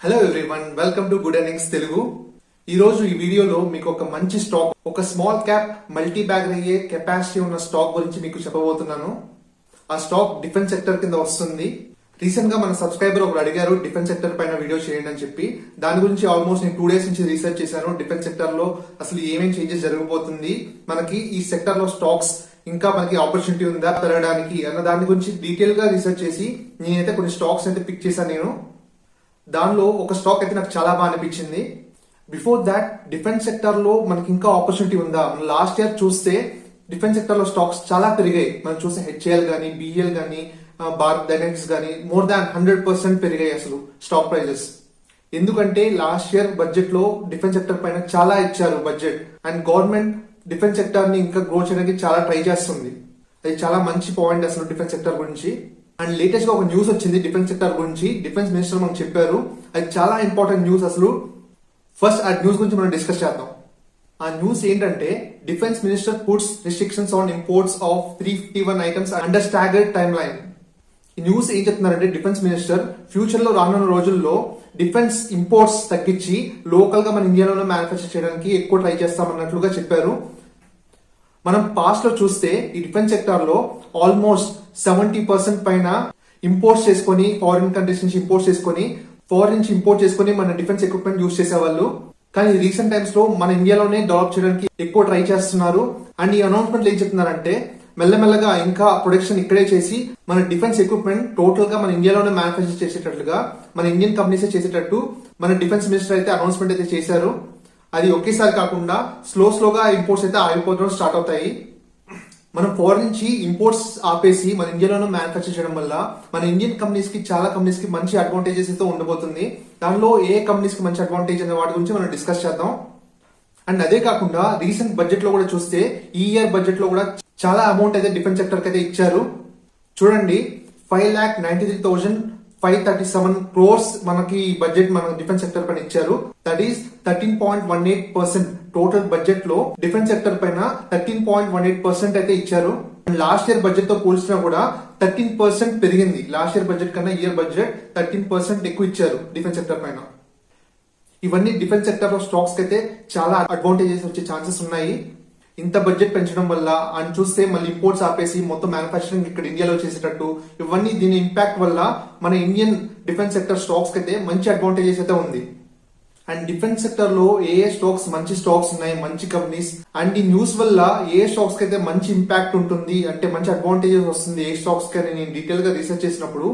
Hello everyone, welcome to good earnings Telugu. ఈ రోజు ఈ వీడియోలో మీకు ఒక మంచి స్టాక్, ఒక స్మాల్ క్యాప్ మల్టీ బ్యాగ్ అయ్యే కెపాసిటీ ఉన్న స్టాక్ గురించి మీకు చెప్పబోతున్నాను. ఆ స్టాక్ డిఫెన్స్ సెక్టర్ కింద వస్తుంది. రీసెంట్ గా మన సబ్స్క్రైబర్ ఒకరు అడిగారు డిఫెన్స్ సెక్టర్ పైన వీడియో చేయండి అని చెప్పి. దాని గురించి ఆల్మోస్ట్ నేను 2 days నుంచి రీసెర్చ్ చేశాను. డిఫెన్స్ సెక్టర్ లో అసలు ఏమేం చేంజెస్ జరగబోతుంది, మనకి ఈ సెక్టర్ లో స్టాక్స్ ఇంకా మనకి ఆపర్చునిటీ ఉందా పెరగడానికి అన్న దాని గురించి డీటెయిల్ గా రీసెర్చ్ చేసి నేనైతే కొన్ని స్టాక్స్ అయితే పిక్ చేశాను. నేను దానిలో ఒక స్టాక్ అయితే నాకు చాలా బాగా అనిపించింది. బిఫోర్ దాట్, డిఫెన్స్ సెక్టర్ లో మనకి ఇంకా ఆపర్చునిటీ ఉందా? మనం లాస్ట్ ఇయర్ చూస్తే డిఫెన్స్ సెక్టర్ లో స్టాక్స్ చాలా పెరిగాయి. మనం చూస్తే హెచ్ఏఎల్ గానీ, బిఎల్ గానీ, భారత్ డైనమిక్స్ గానీ మోర్ దాన్ 100% పెరిగాయి అసలు స్టాక్ ప్రైజెస్. ఎందుకంటే లాస్ట్ ఇయర్ బడ్జెట్ లో డిఫెన్స్ సెక్టర్ పైన చాలా ఇచ్చారు budget, and government defence sector ని ఇంకా గ్రో చేయడానికి చాలా ట్రై చేస్తుంది. అది చాలా మంచి పాయింట్ అసలు డిఫెన్స్ సెక్టర్ గురించి. అండ్ లేటెస్ట్ గా ఒక న్యూస్ వచ్చింది డిఫెన్స్ సెక్టర్ గురించి. డిఫెన్స్ మినిస్టర్ మనకు చెప్పారు, అది చాలా ఇంపార్టెంట్ న్యూస్ అసలు. ఫస్ట్ ఆ న్యూస్ గురించి మనం డిస్కస్ చేద్దాం. ఆ న్యూస్ ఏంటంటే, defence minister puts restrictions on imports of 351 items under staggered time line. ఈ న్యూస్ ఏం చెప్తున్నారంటే, డిఫెన్స్ మినిస్టర్ ఫ్యూచర్ లో రానున్న రోజుల్లో డిఫెన్స్ ఇంపోర్ట్స్ తగ్గించి లోకల్ గా మన ఇండియాలోనే మ్యానుఫ్యాక్చర్ చేయడానికి ఎక్కువ ట్రై చేస్తామన్నట్లుగా చెప్పారు. మనం పాస్ట్ లో చూస్తే ఈ డిఫెన్స్ సెక్టర్ లో ఆల్మోస్ట్ 70% పైన ఇంపోర్ట్స్ చేసుకుని, ఫారిన్ కంట్రీస్ నుంచి ఇంపోర్ట్స్ చేసుకుని, మన డిఫెన్స్ ఎక్విప్మెంట్ యూజ్ చేసేవాళ్ళు. కానీ రీసెంట్ టైమ్స్ లో మన ఇండియాలోనే డెవలప్ చేయడానికి ఎక్కువ ట్రై చేస్తున్నారు. అండ్ ఈ అనౌన్స్మెంట్ ఏం చెప్తున్నారంటే, మెల్లమెల్లగా ఇంకా ప్రొడక్షన్ ఇక్కడే చేసి మన డిఫెన్స్ ఎక్విప్మెంట్ టోటల్ గా మన ఇండియాలోనే మ్యానుఫ్యాక్చర్ చేసేటట్లుగా, మన ఇండియన్ కంపెనీస్ చేసేటట్టు మన డిఫెన్స్ మినిస్టర్ అయితే అనౌన్స్మెంట్ అయితే చేశారు. అది ఒకేసారి కాకుండా స్లోగా ఇంపోర్ట్స్ అయితే ఆగిపోవడం స్టార్ట్ అవుతాయి. మనం ఫారెన్ నుంచి ఇంపోర్ట్స్ ఆపేసి మన ఇండియాలోనే మ్యానుఫ్యాక్చర్ చేయడం వల్ల మన ఇండియన్ కంపెనీస్ కి, చాలా కంపెనీస్ కి మంచి అడ్వాంటేజెస్ అయితే ఉండబోతుంది. దానిలో ఏ కంపెనీస్ కి మంచి అడ్వాంటేజ్ అనే వాటి గురించి మనం డిస్కస్ చేద్దాం. అండ్ అదే కాకుండా రీసెంట్ బడ్జెట్ లో కూడా చూస్తే, ఈ ఇయర్ బడ్జెట్ లో కూడా చాలా అమౌంట్ అయితే డిఫెన్స్ సెక్టర్ కి అయితే ఇచ్చారు. చూడండి, 5,93,537 crores మనకి బడ్జెట్ మన డిఫెన్స్ సెక్టర్ పైన ఇచ్చారు. That is 13.18%. టోటల్ బడ్జెట్ లో డిఫెన్స్ సెక్టర్ పైన 13.18% అయితే ఇచ్చారు. లాస్ట్ ఇయర్ బడ్జెట్ తో పోల్చినా కూడా 13% పెరిగింది. లాస్ట్ ఇయర్ బడ్జెట్ కన్నా ఇయర్ బడ్జెట్ 13% ఎక్కువ ఇచ్చారు డిఫెన్స్ సెక్టర్ పైన. ఇవన్నీ డిఫెన్స్ సెక్టర్ లో స్టాక్స్ కి అయితే చాలా అడ్వాంటేజెస్ వచ్చే ఛాన్సెస్ ఉన్నాయి. ఇంత బడ్జెట్ పెంచడం వల్ల, అని చూస్తే మళ్ళీ ఇంపోర్ట్స్ ఆపేసి మొత్తం మ్యానుఫ్యాక్చరింగ్ ఇక్కడ ఇండియాలో చేసేటట్టు, ఇవన్నీ దీని ఇంపాక్ట్ వల్ల మన ఇండియన్ డిఫెన్స్ సెక్టర్ స్టాక్స్ కి అయితే మంచి అడ్వాంటేజెస్ అయితే ఉంది. అండ్ డిఫెన్స్ సెక్టర్ లో ఏ స్టాక్స్ మంచి స్టాక్స్ ఉన్నాయి, మంచి కంపెనీస్, అండ్ ఈ న్యూస్ వల్ల ఏ స్టాక్స్ కి అయితే మంచి ఇంపాక్ట్ ఉంటుంది, అంటే మంచి అడ్వాంటేజెస్ వస్తుంది ఏ స్టాక్స్ కి, నేను డీటెయిల్ గా రీసెర్చ్ చేసినప్పుడు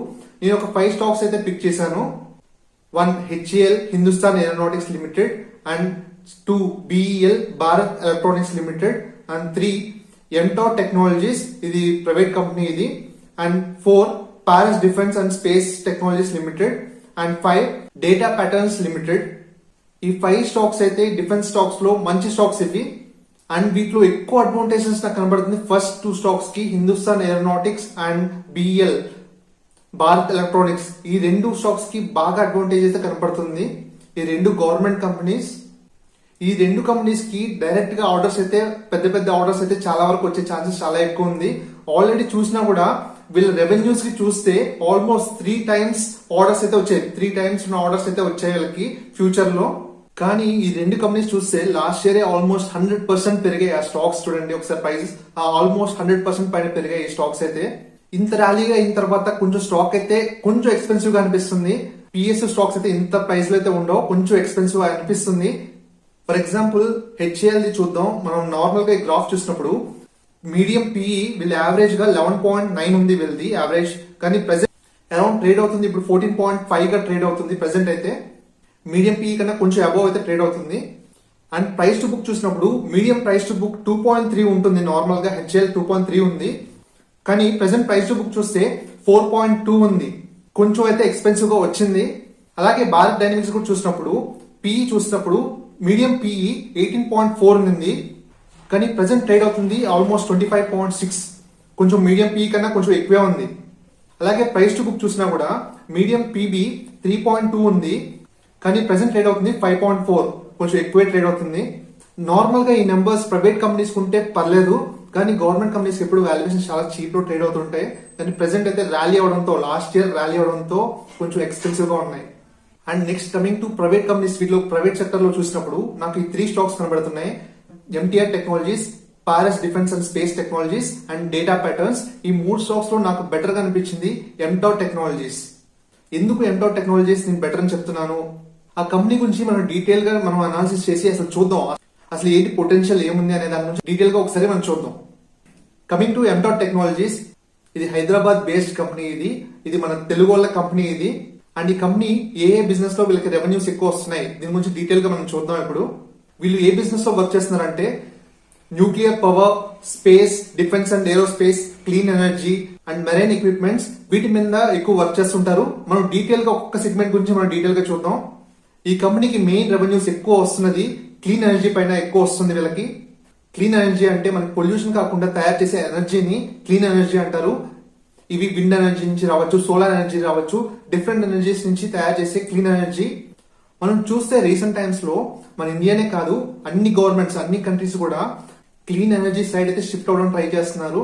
నేను ఒక 5 స్టాక్స్ అయితే పిక్ చేశాను. 1 HAL, Hindustan aeronautics limited, and 2 BEL, Bharat electronics limited, and 3 Ntorq technologies, ఇది ప్రైవేట్ కంపెనీ ఇది, and 4 Paris defence and space technologies limited, and 5 data patterns limited. ఈ 5 స్టాక్స్ అయితే డిఫెన్స్ స్టాక్స్ లో మంచి స్టాక్స్ ఇవి. అండ్ వీటిలో ఎక్కువ అడ్వాంటేజెస్ నాకు కనబడుతుంది ఫస్ట్ 2 స్టాక్స్ కి, Hindustan aeronautics and BEL, Bharat electronics. ఈ 2 స్టాక్స్ కి బాగా అడ్వాంటేజ్ అయితే కనపడుతుంది. ఈ 2 గవర్నమెంట్ కంపెనీస్. ఈ 2 కంపెనీస్ కి డైరెక్ట్ గా ఆర్డర్స్ అయితే, పెద్ద ఆర్డర్స్ అయితే చాలా వరకు వచ్చే ఛాన్సెస్ చాలా ఎక్కువ ఉంది. ఆల్రెడీ చూసినా కూడా వీళ్ళ రెవెన్యూస్ కి చూస్తే ఆల్మోస్ట్ 3 times ఆర్డర్స్ అయితే వచ్చాయి. 3 times ఉన్న ఆర్డర్స్ అయితే వచ్చాయి వీళ్ళకి ఫ్యూచర్ లో. కానీ ఈ 2 కంపెనీస్ చూస్తే లాస్ట్ ఇయర్ ఆల్మోస్ట్ 100% పెరిగాయి ఆ స్టాక్స్. చూడండి ఒకసారి ప్రైజెస్, ఆల్మోస్ట్ 100% పైన పెరిగాయి ఈ స్టాక్స్ అయితే. ఇంత ర్యాలీగా అయిన తర్వాత కొంచెం స్టాక్ అయితే కొంచెం ఎక్స్పెన్సివ్ గా అనిపిస్తుంది. పిఎస్యు స్టాక్స్ అయితే ఇంత ప్రైస్ లో అయితే ఉండవు, కొంచెం ఎక్స్పెన్సివ్ గా అనిపిస్తుంది. ఫర్ ఎగ్జాంపుల్ హెచ్ఏఎల్ ది చూద్దాం. మనం నార్మల్ గా గ్రాఫ్ చూసినప్పుడు మీడియం పిఈ వీళ్ళ యావరేజ్ గా 11.9 ఉంది వీళ్ళది యావరేజ్. కానీ ప్రెసెంట్ అరౌండ్ ట్రేడ్ అవుతుంది ఇప్పుడు 14.5 గా ట్రేడ్ అవుతుంది ప్రెసెంట్ అయితే. మీడియం పిఈ కన్నా కొంచెం అబోవ్ అయితే ట్రేడ్ అవుతుంది. అండ్ ప్రైస్ టు బుక్ చూసినప్పుడు మీడియం ప్రైస్ టు బుక్ 2.3 ఉంటుంది నార్మల్ గా. హెచ్ఏఎల్ 2.3 ఉంది, కానీ ప్రెసెంట్ ప్రైస్ టు బుక్ చూస్తే 4.2 ఉంది. కొంచెం అయితే ఎక్స్పెన్సివ్ గా వచ్చింది. అలాగే భారత్ డైనమిక్స్ కూడా చూసినప్పుడు పిఈ చూసినప్పుడు మీడియం పిఈ 18.4 ఉంది, కానీ ప్రెసెంట్ ట్రేడ్ అవుతుంది ఆల్మోస్ట్ 25.6. కొంచెం మీడియం పిఈ కన్నా కొంచెం ఎక్కువే ఉంది. అలాగే ప్రైస్ టు బుక్ చూసినా కూడా మీడియం పీబీ 3.2 ఉంది, కానీ ప్రెసెంట్ ట్రేడ్ అవుతుంది 5.4, కొంచెం ఎక్కువే ట్రేడ్ అవుతుంది. నార్మల్ గా ఈ నెంబర్స్ ప్రైవేట్ కంపెనీస్ ఉంటే పర్లేదు, కానీ గవర్నమెంట్ కంపెనీస్ ఎప్పుడు వాల్యుయేషన్ చాలా చీప్ లో ట్రేడ్ అవుతుంటాయి. కానీ ప్రెసెంట్ అయితే ర్యాలీ అవడంతో, లాస్ట్ ఇయర్ ర్యాలీ అవడంతో కొంచెం ఎక్స్పెన్సివ్ గా ఉన్నాయి. And next coming to private companies, వీటిలో ప్రైవేట్ సెక్టర్ లో చూసినప్పుడు నాకు ఈ 3 స్టాక్స్ కనబడుతున్నాయి. MTR technologies, Paras defence and space technologies and data patterns. ఈ 3 స్టాక్స్ లో నాకు బెటర్ గా అనిపించింది ఎంటార్ టెక్నాలజీస్. ఎందుకు ఎంటార్ టెక్నాలజీస్ నేను బెటర్ అని చెప్తున్నాను, ఆ కంపెనీ గురించి మనం డీటెయిల్ గా మనం అనాలిసిస్ చేసి అసలు చూద్దాం అసలు ఏంటి పొటెన్షియల్ ఏముంది అనే దాని గురించి డీటెయిల్ గా ఒకసారి మనం చూద్దాం. కమింగ్ టు ఎంటార్ టెక్నాలజీస్, ఇది హైదరాబాద్ బేస్డ్ కంపెనీ. ఇది మన తెలుగు వాళ్ళ కంపెనీ ఇది. అండ్ ఈ కంపెనీ ఏ బిజినెస్ లో వీళ్ళకి రెవెన్యూస్ ఎక్కువ వస్తున్నాయి దీని గురించి డీటెయిల్ గా మనం చూద్దాం. ఇప్పుడు వీళ్ళు ఏ బిజినెస్ లో వర్క్ చేస్తున్నారంటే nuclear power, space, defence and aerospace, clean energy and marine equipments, వీటి మీద ఎక్కువ వర్క్ చేస్తుంటారు. మనం డీటెయిల్ గా ఒక్కొక్క సెగ్మెంట్ గురించి మనం డీటెయిల్ గా చూద్దాం. ఈ కంపెనీకి మెయిన్ రెవెన్యూస్ ఎక్కువ వస్తున్నది క్లీన్ ఎనర్జీ పైన ఎక్కువ వస్తుంది వీళ్ళకి. క్లీన్ ఎనర్జీ అంటే మనకి పొల్యూషన్ కాకుండా తయారు చేసే ఎనర్జీని క్లీన్ ఎనర్జీ అంటారు. ఇవి విండ్ ఎనర్జీ నుంచి రావచ్చు, సోలార్ ఎనర్జీ రావచ్చు, డిఫరెంట్ ఎనర్జీస్ నుంచి తయారు చేసే క్లీన్ ఎనర్జీ. మనం చూస్తే రీసెంట్ టైమ్స్ లో మన ఇండియానే కాదు అన్ని గవర్నమెంట్స్, అన్ని కంట్రీస్ కూడా క్లీన్ ఎనర్జీ సైడ్ అయితే షిఫ్ట్ అవ్వడం ట్రై చేస్తున్నారు.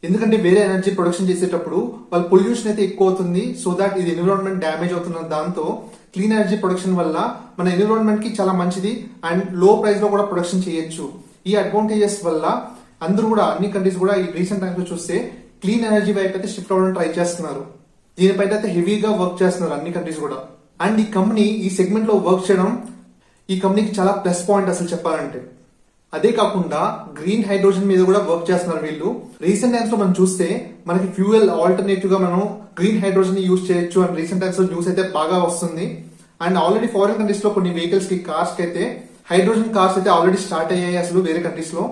ఎందుకంటే వేరే ఎనర్జీ ప్రొడక్షన్ చేసేటప్పుడు వాళ్ళ పొల్యూషన్ అయితే ఎక్కువ అవుతుంది. సో దాట్ ఇది ఎన్విరాన్మెంట్ డ్యామేజ్ అవుతున్న దాంతో క్లీన్ ఎనర్జీ ప్రొడక్షన్ వల్ల మన ఎన్విరాన్మెంట్ కి చాలా మంచిది అండ్ లో ప్రైస్ లో కూడా ప్రొడక్షన్ చేయొచ్చు. ఈ అడ్వాంటేజెస్ వల్ల అందరూ కూడా అన్ని కంట్రీస్ కూడా ఈ రీసెంట్ టైమ్స్ లో చూస్తే క్లీన్ ఎనర్జీ వైపు అయితే షిఫ్ట్ అవ్వడం ట్రై చేస్తున్నారు. దీనిపైన అయితే హెవీగా వర్క్ చేస్తున్నారు అన్ని కంట్రీస్ కూడా. అండ్ ఈ కంపెనీ ఈ సెగ్మెంట్ లో వర్క్ చేయడం ఈ కంపెనీకి చాలా ప్లస్ పాయింట్ అసలు చెప్పాలంటే. అదే కాకుండా గ్రీన్ హైడ్రోజన్ మీద కూడా వర్క్ చేస్తున్నారు వీళ్ళు. రీసెంట్ టైమ్స్ లో మనం చూస్తే మనకి ఫ్యూయల్ ఆల్టర్నేటివ్ గా మనం గ్రీన్ హైడ్రోజన్ ని యూజ్ చేయొచ్చు అని రీసెంట్ టైమ్స్ లో న్యూస్ అయితే బాగా వస్తుంది. అండ్ ఆల్రెడీ ఫారిన్ కంట్రీస్ లో కొన్ని వెహికల్స్ కి, కార్స్ కి అయితే హైడ్రోజన్ కార్స్ అయితే ఆల్రెడీ స్టార్ట్ అయ్యాయి అసలు వేరే కంట్రీస్ లో.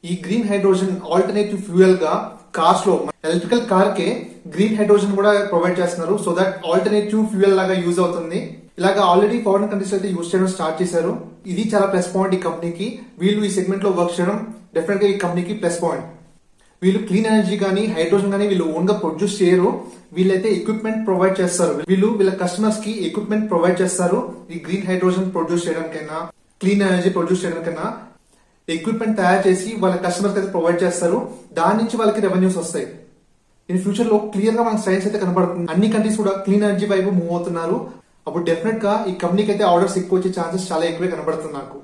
ఈ గ్రీన్ హైడ్రోజన్ ఆల్టర్నేటివ్ ఫ్యూయల్ గా కార్స్ లో ఎలక్ట్రికల్ కార్ కే గ్రీన్ హైడ్రోజన్ కూడా ప్రొవైడ్ చేస్తున్నారు. సో దట్ ఆల్టర్నేటివ్ ఫ్యూయల్ లాగా యూజ్ అవుతుంది. ఇలాగా ఆల్రెడీ ఫారిన్ కంట్రీస్ అయితే యూజ్ చేయడం స్టార్ట్ చేశారు. ఇది చాలా ప్లస్ పాయింట్ ఈ కంపెనీకి. వీళ్ళు ఈ సెగ్మెంట్ లో వర్క్ చేయడం డెఫినెట్ గా ఈ కంపెనీకి ప్లస్ పాయింట్. వీళ్ళు క్లీన్ ఎనర్జీ కానీ హైడ్రోజన్ కానీ వీళ్ళు ఓన్ గా ప్రొడ్యూస్ చేయరు. వీళ్ళైతే ఎక్విప్మెంట్ ప్రొవైడ్ చేస్తారు. వీళ్ళ కస్టమర్స్ కి ఎక్విప్మెంట్ ప్రొవైడ్ చేస్తారు. ఈ గ్రీన్ హైడ్రోజన్ ప్రొడ్యూస్ చేయడానికైనా క్లీన్ ఎనర్జీ ప్రొడ్యూస్ చేయడానికైనా ఎక్విప్మెంట్ తయారు చేసి వాళ్ళ కస్టమర్స్ అయితే ప్రొవైడ్ చేస్తారు. దాని నుంచి వాళ్ళకి రెవెన్యూస్ వస్తాయి. ఇన్ ఫ్యూచర్ లో క్లియర్ గా మనకి సైన్స్ అయితే కనబడుతుంది. అన్ని కంట్రీస్ కూడా క్లీన్ ఎనర్జీ వైపు మూవ్ అవుతున్నారు. అప్పుడు డెఫినెట్ గా ఈ కంపెనీకి అయితే ఆర్డర్స్ ఎక్కువ వచ్చే ఛాన్సెస్ చాలా ఎక్కువే కనబడుతుంది నాకు.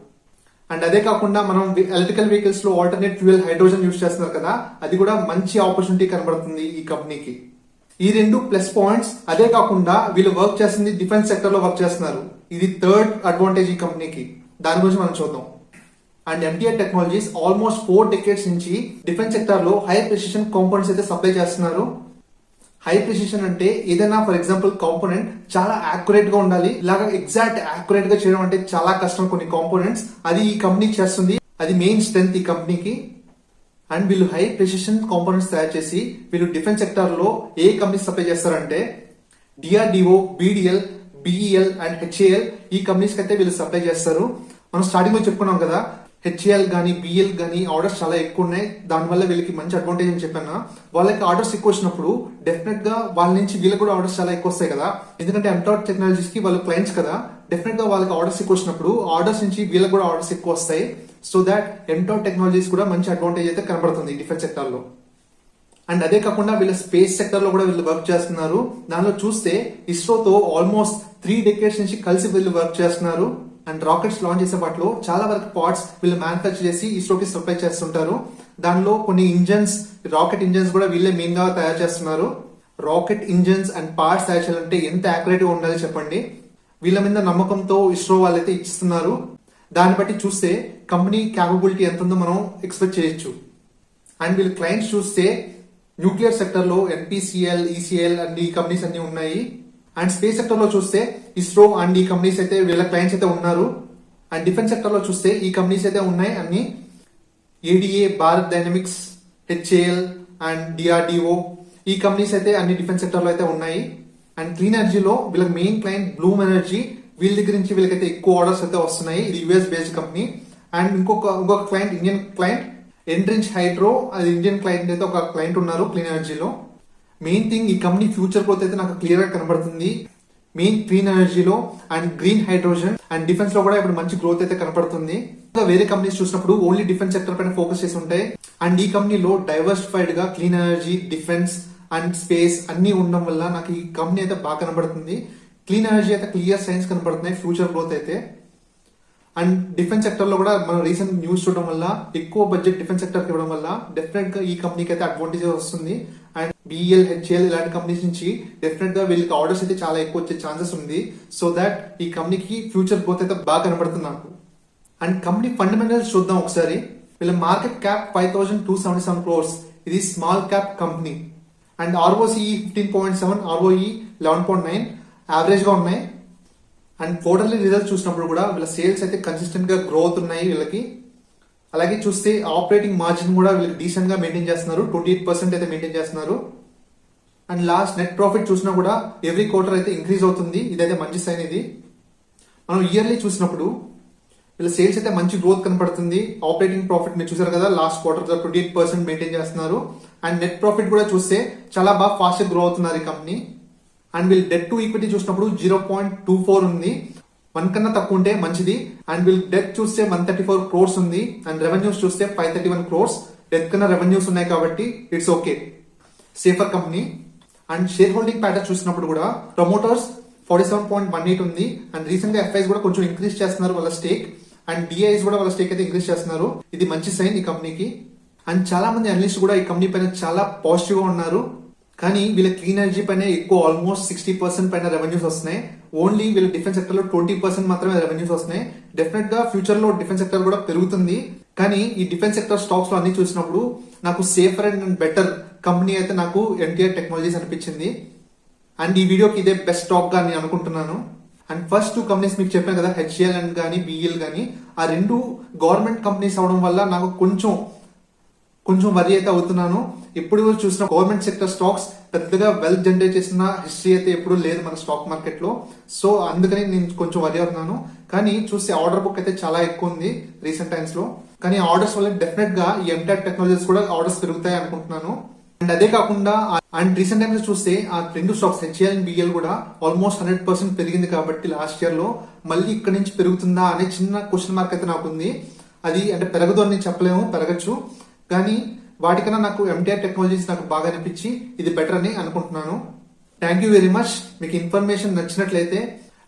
అండ్ అదే కాకుండా మనం ఎలక్ట్రికల్ వెహికల్స్ లో ఆల్టర్నేట్ ఫ్యూయల్ హైడ్రోజన్ యూజ్ చేస్తున్నారు కదా, అది కూడా మంచి ఆపర్చునిటీ కనబడుతుంది ఈ కంపెనీకి. ఈ 2 ప్లస్ పాయింట్స్. అదే కాకుండా వీళ్ళు వర్క్ చేస్తుంది డిఫెన్స్ సెక్టర్ లో వర్క్ చేస్తున్నారు. ఇది థర్డ్ అడ్వాంటేజ్ ఈ కంపెనీకి. దాని గురించి మనం చూద్దాం. And MTR technologies almost 4 decades నుంచి డిఫెన్స్ సెక్టర్ లో హై ప్రెసిషన్ కాంపోనెంట్స్ అయితే సప్లై చేస్తున్నారు. హై ప్రెసిషన్ అంటే ఏదైనా ఫర్ ఎగ్జాంపుల్ కాంపోనెంట్ చాలా యాక్యురేట్ గా ఉండాలి. ఇలాగా ఎగ్జాక్ట్ యాక్యురేట్ గా చేయడం అంటే చాలా కష్టం కొన్ని కాంపోనెంట్స్. అది ఈ కంపెనీ చేస్తుంది. అది మెయిన్ స్ట్రెంగ్త్ ఈ కంపెనీకి. అండ్ వీళ్ళు హై ప్రెసిషన్ కాంపోనెంట్స్ తయారు చేసి వీళ్ళు డిఫెన్స్ సెక్టర్ లో ఏ కంపెనీ సప్లై చేస్తారంటే DRDO, BDL, BEL and HAL, ఈ కంపెనీస్ కి అయితే వీళ్ళు సప్లై చేస్తారు. మనం స్టార్టింగ్ లో చెప్పుకున్నాం కదా, హెచ్ఏఎల్ గానీ బిఎల్ గానీ ఆర్డర్స్ చాలా ఎక్కువ ఉన్నాయి. దానివల్ల వీళ్ళకి మంచి అడ్వాంటేజ్ అని చెప్పాను. వాళ్ళకి ఆర్డర్స్ ఎక్కువ వచ్చినప్పుడు డెఫినెట్ గా వాళ్ళ నుంచి వీళ్ళకి కూడా ఆర్డర్స్ చాలా ఎక్కువ వస్తాయి కదా. ఎందుకంటే ఎంటార్ టెక్నాలజీస్ కి వాళ్ళు క్లయింట్స్ కదా. డెఫినెట్ గా వాళ్ళకి ఆర్డర్స్ ఎక్కువ వచ్చినప్పుడు ఆర్డర్స్ నుంచి వీళ్ళకి కూడా ఆర్డర్స్ ఎక్కువ వస్తాయి. సో దాట్ ఎంటార్ టెక్నాలజీస్ కూడా మంచి అడ్వాంటేజ్ అయితే కనబడుతుంది డిఫెన్స్ సెక్టర్ లో. అండ్ అదే కాకుండా వీళ్ళ స్పేస్ సెక్టర్ లో కూడా వీళ్ళు వర్క్ చేస్తున్నారు. దానిలో చూస్తే ఇస్రోతో ఆల్మోస్ట్ 3 decades నుంచి కలిసి వీళ్ళు వర్క్ చేస్తున్నారు. అండ్ రాకెట్స్ లాంచ్ చేసే వాటిలో చాలా వరకు పార్ట్స్ వీళ్ళు మ్యానుఫ్యాక్చర్ చేసి ఇస్రోకి సప్లై చేస్తుంటారు. దానిలో కొన్ని ఇంజన్స్, రాకెట్ ఇంజన్స్ కూడా వీళ్ళే మెయిన్ గా తయారు చేస్తున్నారు. రాకెట్ ఇంజన్స్ అండ్ పార్ట్స్ తయారు చేయాలంటే ఎంత యాక్యురేట్ గా ఉండాలి చెప్పండి. వీళ్ళ మీద నమ్మకంతో ఇస్రో వాళ్ళైతే ఇస్తున్నారు. దాన్ని బట్టి చూస్తే కంపెనీ క్యాపబిలిటీ ఎంత ఉందో మనం ఎక్స్పెక్ట్ చేయొచ్చు. అండ్ వీళ్ళ క్లయింట్స్ చూస్తే న్యూక్లియర్ సెక్టర్ లో ఎన్పిసిఎల్, ఈసీఎల్ అండ్ ఈ కంపెనీస్ అన్ని ఉన్నాయి. అండ్ స్పేస్ సెక్టర్ లో చూస్తే ఇస్రో అండ్ ఈ కంపెనీస్ అయితే వీళ్ళ క్లయింట్స్ అయితే ఉన్నారు. అండ్ డిఫెన్స్ సెక్టర్ లో చూస్తే ఈ కంపెనీస్ అయితే ఉన్నాయి అన్ని. ADA, Bharat dynamics, HAL and DRDO, ఈ కంపెనీస్ అయితే అన్ని డిఫెన్స్ సెక్టర్ లో అయితే ఉన్నాయి. అండ్ క్లీన్ ఎనర్జీలో వీళ్ళకి మెయిన్ క్లయింట్ బ్లూమ్ ఎనర్జీ. వీళ్ళ దగ్గర నుంచి వీళ్ళకైతే ఎక్కువ ఆర్డర్స్ అయితే వస్తున్నాయి. ఇది యుఎస్ బేస్డ్ కంపెనీ. అండ్ ఇంకొక client Indian client enrich hydro, అది ఇండియన్ క్లయింట్ అయితే ఒక క్లయింట్ ఉన్నారు క్లీన్ ఎనర్జీలో. మెయిన్ థింగ్ ఈ కంపెనీ ఫ్యూచర్ గ్రోత్ అయితే నాకు క్లియర్ గా కనబడుతుంది. మెయిన్ క్లీన్ ఎనర్జీలో and green hydrogen and defence లో కూడా ఇప్పుడు మంచి గ్రోత్ అయితే కనబడుతుంది. వేరే కంపెనీస్ చూసినప్పుడు ఓన్లీ డిఫెన్స్ సెక్టర్ పైన ఫోకస్ చేసి ఉంటాయి. అండ్ ఈ కంపెనీలో డైవర్సిఫైడ్ గా clean energy, defence and space అన్ని ఉండడం వల్ల నాకు ఈ కంపెనీ అయితే బాగా కనబడుతుంది. క్లీన్ ఎనర్జీ అయితే క్లియర్ సైన్స్ కనపడుతున్నాయి ఫ్యూచర్ గ్రోత్ అయితే. అండ్ డిఫెన్స్ సెక్టర్ లో కూడా మనం రీసెంట్ న్యూస్ చూడడం వల్ల ఎక్కువ బడ్జెట్ డిఫెన్స్ సెక్టర్ కి ఇవ్వడం వల్ల డెఫినెట్ గా ఈ కంపెనీకి అయితే అడ్వాంటేజ్ వస్తుంది. అండ్ బిఎల్, హెచ్ఎల్ ఇలాంటి కంపెనీస్ నుంచి డెఫినెట్ గా వీళ్ళకి ఆర్డర్స్ అయితే చాలా ఎక్కువ వచ్చే ఛాన్సెస్ ఉంది. సో దాట్ ఈ కంపెనీకి ఫ్యూచర్ గ్రోత్ అయితే బాగా కనబడుతుంది నాకు. అండ్ కంపెనీ ఫండమెంటల్స్ చూద్దాం ఒకసారి. వీళ్ళ మార్కెట్ క్యాప్ 5277 crores. ఇది small cap company. And ROCE 15.7, ROE 11.9 average గా ఉన్నాయి. అండ్ క్వార్టర్లీ రిజల్ట్స్ చూసినప్పుడు కూడా వీళ్ళ సేల్స్ అయితే కన్సిస్టెంట్ గా గ్రోత్ ఉన్నాయి వీళ్ళకి. అలాగే చూస్తే ఆపరేటింగ్ మార్జిన్ కూడా వీళ్ళకి డీసెంట్ గా మెయింటైన్ చేస్తున్నారు, 28% అయితే మెయింటైన్ చేస్తున్నారు. అండ్ లాస్ట్ నెట్ ప్రాఫిట్ చూసినా కూడా ఎవ్రీ క్వార్టర్ అయితే ఇంక్రీజ్ అవుతుంది, ఇదైతే మంచి సైన్. ఇది మనం ఇయర్లీ చూసినప్పుడు వీళ్ళ సేల్స్ అయితే మంచి గ్రోత్ కనపడుతుంది. ఆపరేటింగ్ ప్రాఫిట్ మీరు చూసారు కదా, లాస్ట్ క్వార్టర్ 28% మెయింటైన్ చేస్తున్నారు. అండ్ నెట్ ప్రాఫిట్ కూడా చూస్తే చాలా బాగా ఫాస్ట్ గ్రో అవుతున్నారు ఈ కంపెనీ. అండ్ వీళ్ళు డెట్ టు ఈక్విటీ చూసినప్పుడు 0.24 ఉంది, 1 కన్నా తక్కువ ఉంటే మంచిది. అండ్ వీళ్ళు డెట్ చూస్తే 134 crores ఉంది. అండ్ రెవెన్యూస్ చూస్తే 531 crores. డెట్ కన్నా రెవెన్యూస్ ఉన్నాయి కాబట్టి it's okay, safer company. And share holding pattern చూసినప్పుడు కూడా ప్రమోటర్స్ 47.18 ఉంది. అండ్ రీసెంట్ గా ఎఫ్ఐస్ కూడా కొంచెం ఇంక్రీజ్ చేస్తున్నారు వాళ్ళ స్టేక్. అండ్ డిఐస్ కూడా వాళ్ళ స్టేక్ అయితే ఇంక్రీజ్ చేస్తున్నారు, ఇది మంచి సైన్ ఈ కంపెనీకి. అండ్ చాలా మంది అనలిస్ట్ కూడా ఈ కంపెనీ పైన చాలా పాజిటివ్ గా ఉన్నారు. కానీ వీళ్ళ క్లీన్ ఎనర్జీ పైన ఎక్కువ, ఆల్మోస్ట్ 60% పైన రెవెన్యూస్ వస్తున్నాయి. ఓన్లీ వీళ్ళ డిఫెన్స్ సెక్టర్ లో 20% మాత్రమే రెవెన్యూస్ వస్తున్నాయి. డెఫినెట్ గా ఫ్యూచర్ లో డిఫెన్స్ సెక్టర్ కూడా పెరుగుతుంది. కానీ ఈ డిఫెన్స్ సెక్టర్ స్టాక్స్ లో అన్ని చూసినప్పుడు నాకు సేఫర్ అండ్ బెటర్ కంపెనీ అయితే నాకు ఎన్టీఆర్ టెక్నాలజీస్ అనిపించింది. అండ్ ఈ వీడియోకి ఇదే బెస్ట్ స్టాక్ గా నేను అనుకుంటున్నాను. అండ్ ఫస్ట్ 2 కంపెనీస్ మీకు చెప్పాను కదా, హెచ్ఎల్ అండ్ కానీ బిఎల్ కానీ, ఆ 2 గవర్నమెంట్ కంపెనీస్ అవడం వల్ల నాకు కొంచెం వరి అయితే అవుతున్నాను. ఇప్పుడు చూసిన గవర్నమెంట్ సెక్టర్ స్టాక్స్ పెద్దగా వెల్త్ జనరేట్ చేసిన హిస్టరీ అయితే ఎప్పుడు లేదు మన స్టాక్ మార్కెట్ లో. సో అందుకని నేను కొంచెం వరి అవుతున్నాను. కానీ చూస్తే ఆర్డర్ బుక్ అయితే చాలా ఎక్కువ ఉంది రీసెంట్ టైమ్స్ లో. కానీ ఆర్డర్స్ వల్ల డెఫినెట్ గా ఈ ఎంటైర్ టెక్నాలజీస్ కూడా ఆర్డర్స్ పెరుగుతాయి అనుకుంటున్నాను. అండ్ అదే కాకుండా అండ్ రీసెంట్ టైమ్స్ చూస్తే ఆ 2 స్టాక్స్ హెచ్ఎల్ అండ్ బిఎల్ కూడా ఆల్మోస్ట్ 100% పెరిగింది. కాబట్టి లాస్ట్ ఇయర్ లో మళ్ళీ ఇక్కడ నుంచి పెరుగుతుందా అనే చిన్న క్వశ్చన్ మార్క్ అయితే నాకు ఉంది. అది అంటే పెరగదు అని చెప్పలేము, పెరగచ్చు. కానీ వాటికన్నా నాకు ఎంటీఆర్ టెక్నాలజీస్ నాకు బాగా అనిపించి ఇది బెటర్ అని అనుకుంటున్నాను. Thank you very much. మీకు ఇన్ఫర్మేషన్ నచ్చినట్లయితే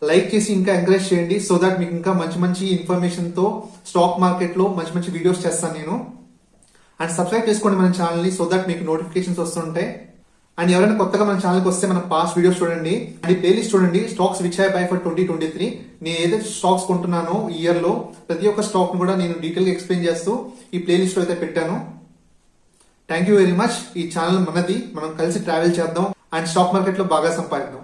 లైక్ చేసి ఇంకా ఎంకరేజ్ చేయండి. సో దాట్ మీకు ఇంకా మంచి మంచి ఇన్ఫర్మేషన్ తో స్టాక్ మార్కెట్ లో మంచి మంచి వీడియోస్ చేస్తాను నేను. అండ్ సబ్స్క్రైబ్ చేసుకోండి మన ఛానల్ ని, సో దాట్ మీకు నోటిఫికేషన్స్ వస్తుంటాయి. అండ్ ఎవరైనా కొత్తగా మన ఛానల్కి వస్తే మన పాస్ట్ వీడియోస్ చూడండి. అండ్ ఈ ప్లేలిస్ట్ చూడండి, stocks which I by for 2023. నేను ఏదైతే స్టాక్స్ కొంటున్నానో ఈ ఇయర్ లో ప్రతి ఒక్క స్టాక్ ను కూడా నేను డీటెయిల్ గా ఎక్స్ప్లెయిన్ చేస్తూ ఈ ప్లేలిస్ట్ లో అయితే పెట్టాను. Thank you very much. ఈ ఛానల్ మనది, మనం కలిసి ట్రావెల్ చేద్దాం అండ్ స్టాక్ మార్కెట్ లో బాగా సంపాదిద్దాం.